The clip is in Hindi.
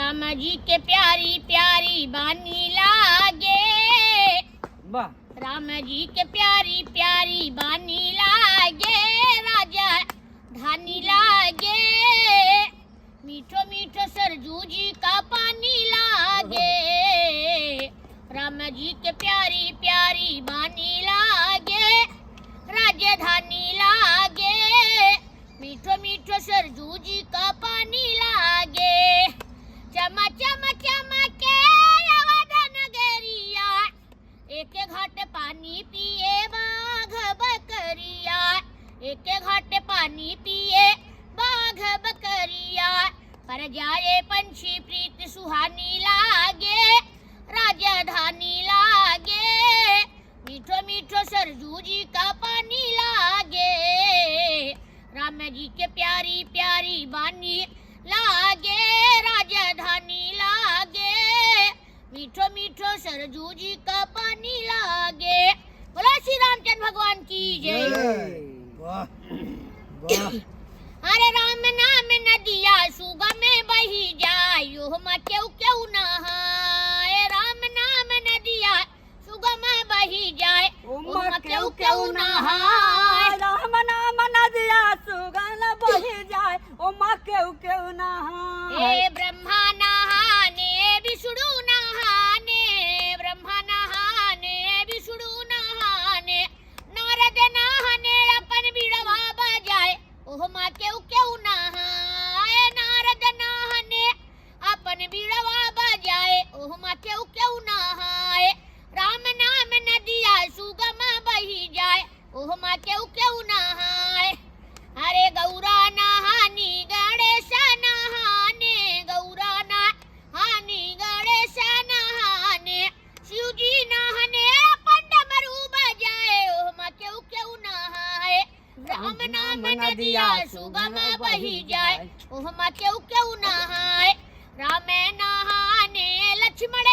राम जी के प्यारी प्यारी बानी लागे, वाह। राम जी के प्यारी प्यारी बानी लागे, राजा धानी लागे, मीठो मीठो सरजू जी का पानी लागे, राम जी के प्यारी प्यारी बानी लागे, राजधानी लागे, मीठो मीठो सरजू जी का पानी लागे, चमा चमा चमके अवध नगरिया, एक घाट पानी पिए बाघ बकरिया, एक घाट पानी पिए बाघ बकरिया, पर जाए पंछी प्रीत सुहानी लागे, राजधानी लागे, मीठो मीठो सरजू जी का पानी लागे, राम जी के प्यारी प्यारी बानी लागे, राजधानी लागे, मीठो मीठो सरजू जी का पानी लागे। बोलो श्री रामचंद्र भगवान की जय। वाह वाह। अरे राम नाम नदिया सुगम बही जाए, योहमा क्यों क्यों नहाए, राम नाम नदिया सुगम बही जाए, योहमा क्यों क्यों नहाए, राम नाम नदिया सुगम बही जाए, ओमा क्यों क्यों नहाए। ए ब्रह्मा नहाने विष्णु नहाने, ब्रह्मा नहाने विष्णु नहाने, नारद नहाने अपन बिड़वा बजाए, ओहमा क्यों क्यों नहाए, नारद नहाने अपन बिड़वा बजाए, ओहमा क्यों क्यों नहाए, राम नाम नदिया सुगम बही जाए, ओहमा क्यों क्यों नहाए। अरे गौरा नहानी गणेश नहाने, गौरा नहानी गणेश नहाने, शिव जी नहाने अपन डमरू बजाए, ओहमा क्यों क्यों नहाए, राम नाम नदिया सुगम बही जाए, ओहमा क्यों क्यों नहाए, राम नहाने लक्ष्मण